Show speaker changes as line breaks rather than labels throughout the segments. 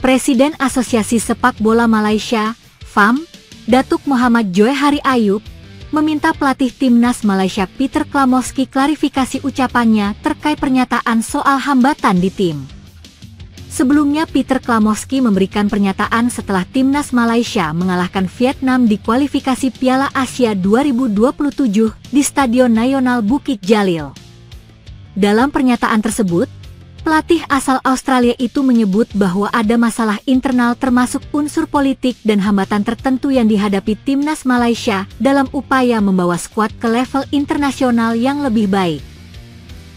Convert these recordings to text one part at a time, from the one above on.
Presiden Asosiasi Sepak Bola Malaysia, FAM, Datuk Muhammad Johari Ayub, meminta pelatih timnas Malaysia Peter Klamowski klarifikasi ucapannya terkait pernyataan soal hambatan di tim. Sebelumnya Peter Klamowski memberikan pernyataan setelah timnas Malaysia mengalahkan Vietnam di kualifikasi Piala Asia 2027 di Stadion Nasional Bukit Jalil. Dalam pernyataan tersebut, pelatih asal Australia itu menyebut bahwa ada masalah internal termasuk unsur politik dan hambatan tertentu yang dihadapi timnas Malaysia dalam upaya membawa skuad ke level internasional yang lebih baik.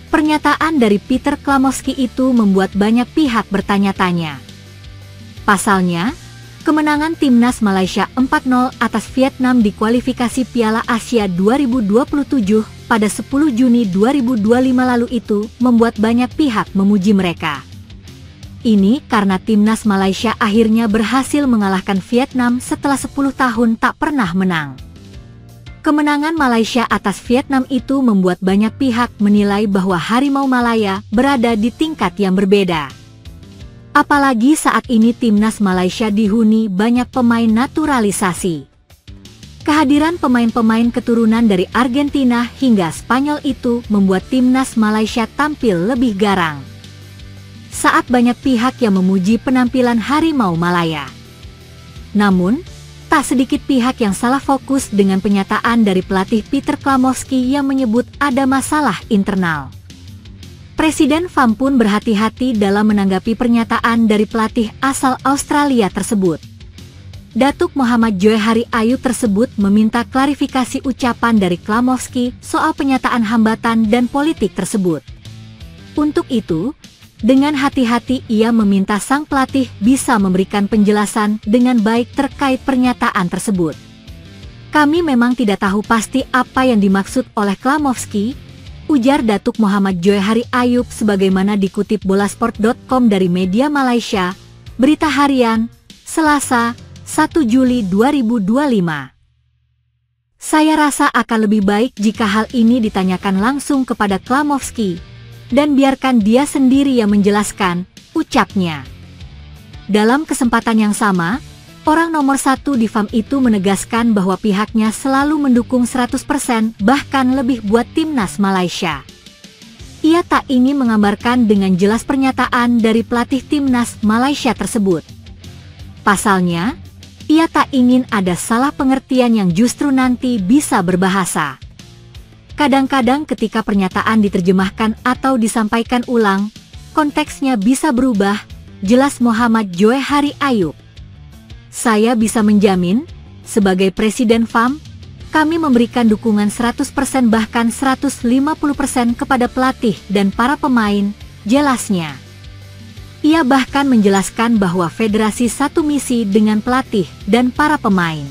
Pernyataan dari Peter Klamowski itu membuat banyak pihak bertanya-tanya. Pasalnya, kemenangan timnas Malaysia 4-0 atas Vietnam di kualifikasi Piala Asia 2027 pada 10 Juni 2025 lalu itu membuat banyak pihak memuji mereka. Ini karena timnas Malaysia akhirnya berhasil mengalahkan Vietnam setelah 10 tahun tak pernah menang. Kemenangan Malaysia atas Vietnam itu membuat banyak pihak menilai bahwa Harimau Malaya berada di tingkat yang berbeda. Apalagi saat ini timnas Malaysia dihuni banyak pemain naturalisasi. Kehadiran pemain-pemain keturunan dari Argentina hingga Spanyol itu membuat timnas Malaysia tampil lebih garang. Saat banyak pihak yang memuji penampilan Harimau Malaya. Namun, tak sedikit pihak yang salah fokus dengan pernyataan dari pelatih Peter Klamowski yang menyebut ada masalah internal. Presiden FAM pun berhati-hati dalam menanggapi pernyataan dari pelatih asal Australia tersebut. Datuk Muhammad Johari Ayub tersebut meminta klarifikasi ucapan dari Klamowski soal pernyataan hambatan dan politik tersebut. Untuk itu, dengan hati-hati ia meminta sang pelatih bisa memberikan penjelasan dengan baik terkait pernyataan tersebut. Kami memang tidak tahu pasti apa yang dimaksud oleh Klamowski, ujar Datuk Muhammad Johari Ayub sebagaimana dikutip bolasport.com dari media Malaysia, Berita Harian, Selasa, 1 Juli 2025. Saya rasa akan lebih baik jika hal ini ditanyakan langsung kepada Klamowski, dan biarkan dia sendiri yang menjelaskan, ucapnya. Dalam kesempatan yang sama, orang nomor 1 di FAM itu menegaskan bahwa pihaknya selalu mendukung 100% bahkan lebih buat timnas Malaysia. Ia tak ingin mengambarkan dengan jelas pernyataan dari pelatih timnas Malaysia tersebut. Pasalnya, ia tak ingin ada salah pengertian yang justru nanti bisa berbahasa. Kadang-kadang ketika pernyataan diterjemahkan atau disampaikan ulang, konteksnya bisa berubah, jelas Muhammad Johari Ayub. Saya bisa menjamin, sebagai Presiden FAM, kami memberikan dukungan 100% bahkan 150% kepada pelatih dan para pemain, jelasnya. Ia bahkan menjelaskan bahwa federasi satu misi dengan pelatih dan para pemain.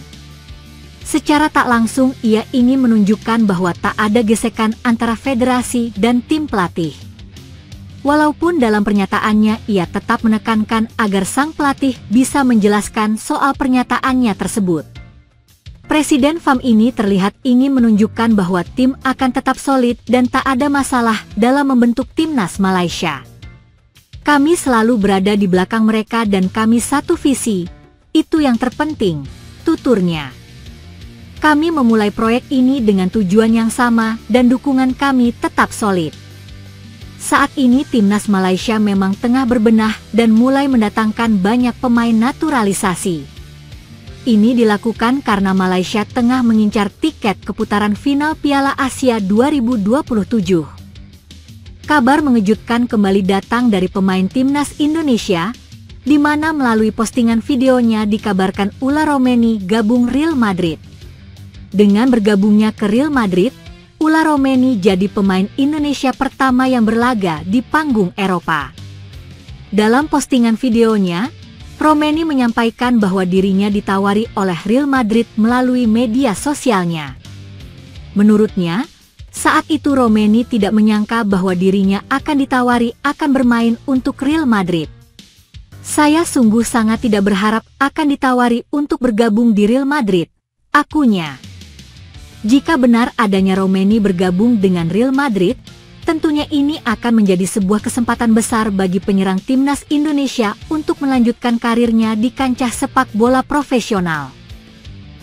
Secara tak langsung ia ingin menunjukkan bahwa tak ada gesekan antara federasi dan tim pelatih. Walaupun dalam pernyataannya ia tetap menekankan agar sang pelatih bisa menjelaskan soal pernyataannya tersebut. Presiden FAM ini terlihat ingin menunjukkan bahwa tim akan tetap solid dan tak ada masalah dalam membentuk timnas Malaysia. Kami selalu berada di belakang mereka dan kami satu visi, itu yang terpenting, tuturnya. Kami memulai proyek ini dengan tujuan yang sama dan dukungan kami tetap solid. Saat ini timnas Malaysia memang tengah berbenah dan mulai mendatangkan banyak pemain naturalisasi. Ini dilakukan karena Malaysia tengah mengincar tiket ke putaran final Piala Asia 2027. Kabar mengejutkan kembali datang dari pemain timnas Indonesia, di mana melalui postingan videonya dikabarkan Ula Romeni gabung Real Madrid. Dengan bergabungnya ke Real Madrid, Ula Romeni jadi pemain Indonesia pertama yang berlaga di panggung Eropa. Dalam postingan videonya, Romeni menyampaikan bahwa dirinya ditawari oleh Real Madrid melalui media sosialnya. Menurutnya, saat itu Romeni tidak menyangka bahwa dirinya akan ditawari akan bermain untuk Real Madrid. Saya sungguh sangat tidak berharap akan ditawari untuk bergabung di Real Madrid, akunya. Jika benar adanya Romeni bergabung dengan Real Madrid, Tentunya ini akan menjadi sebuah kesempatan besar bagi penyerang timnas Indonesia untuk melanjutkan karirnya di kancah sepak bola profesional.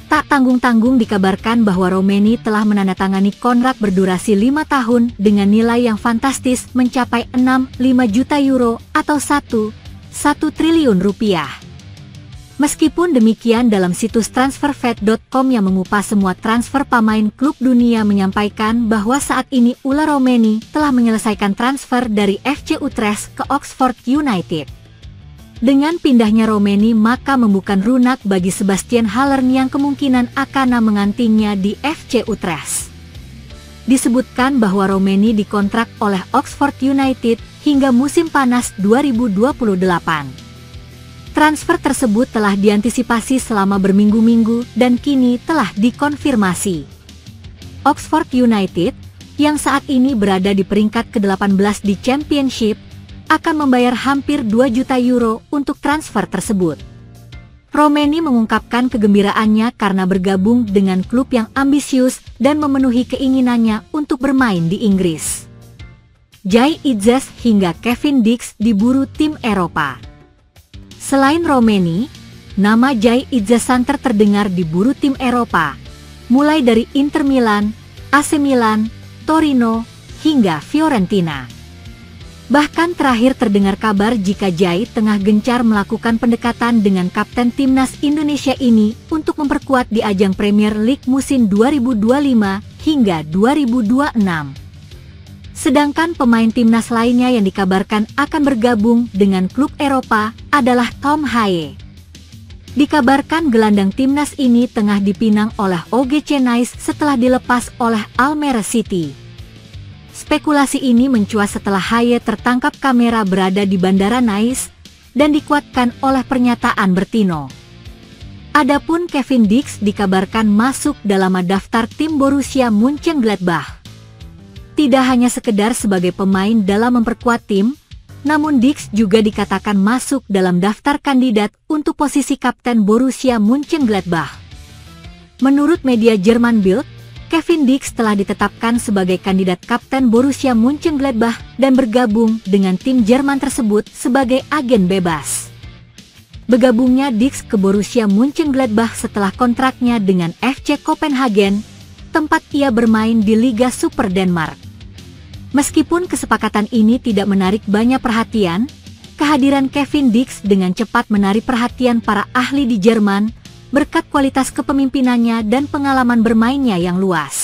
Tak tanggung-tanggung dikabarkan bahwa Romeni telah menandatangani kontrak berdurasi 5 tahun dengan nilai yang fantastis mencapai 65 juta euro atau 1 triliun rupiah. Meskipun demikian, dalam situs transferfet.com yang mengupas semua transfer pemain klub dunia menyampaikan bahwa saat ini Ula Romeni telah menyelesaikan transfer dari FC Utrecht ke Oxford United. Dengan pindahnya Romeni maka membuka runak bagi Sebastian Haller yang kemungkinan akan mengantinya di FC Utrecht. Disebutkan bahwa Romeni dikontrak oleh Oxford United hingga musim panas 2028. Transfer tersebut telah diantisipasi selama berminggu-minggu dan kini telah dikonfirmasi. Oxford United, yang saat ini berada di peringkat ke-18 di Championship, akan membayar hampir 2 juta euro untuk transfer tersebut. Romeni mengungkapkan kegembiraannya karena bergabung dengan klub yang ambisius dan memenuhi keinginannya untuk bermain di Inggris. Jai Idzes hingga Kevin Dix diburu tim Eropa. Selain Romeni, nama Jai Idzes santer terdengar diburu tim Eropa, mulai dari Inter Milan, AC Milan, Torino, hingga Fiorentina. Bahkan terakhir terdengar kabar jika Jai tengah gencar melakukan pendekatan dengan kapten timnas Indonesia ini untuk memperkuat di ajang Premier League musim 2025 hingga 2026. Sedangkan pemain timnas lainnya yang dikabarkan akan bergabung dengan klub Eropa adalah Tom Haye. Dikabarkan gelandang timnas ini tengah dipinang oleh OGC Nice setelah dilepas oleh Almere City. Spekulasi ini mencuat setelah Haye tertangkap kamera berada di Bandara Nice dan dikuatkan oleh pernyataan Bertino. Adapun Kevin Dix dikabarkan masuk dalam daftar tim Borussia Mönchengladbach. Tidak hanya sekedar sebagai pemain dalam memperkuat tim, namun Dix juga dikatakan masuk dalam daftar kandidat untuk posisi kapten Borussia Mönchengladbach. Menurut media Jerman Bild, Kevin Dix telah ditetapkan sebagai kandidat kapten Borussia Mönchengladbach dan bergabung dengan tim Jerman tersebut sebagai agen bebas. Bergabungnya Dix ke Borussia Mönchengladbach setelah kontraknya dengan FC Copenhagen, tempat ia bermain di Liga Super Denmark. Meskipun kesepakatan ini tidak menarik banyak perhatian, kehadiran Kevin Dix dengan cepat menarik perhatian para ahli di Jerman berkat kualitas kepemimpinannya dan pengalaman bermainnya yang luas.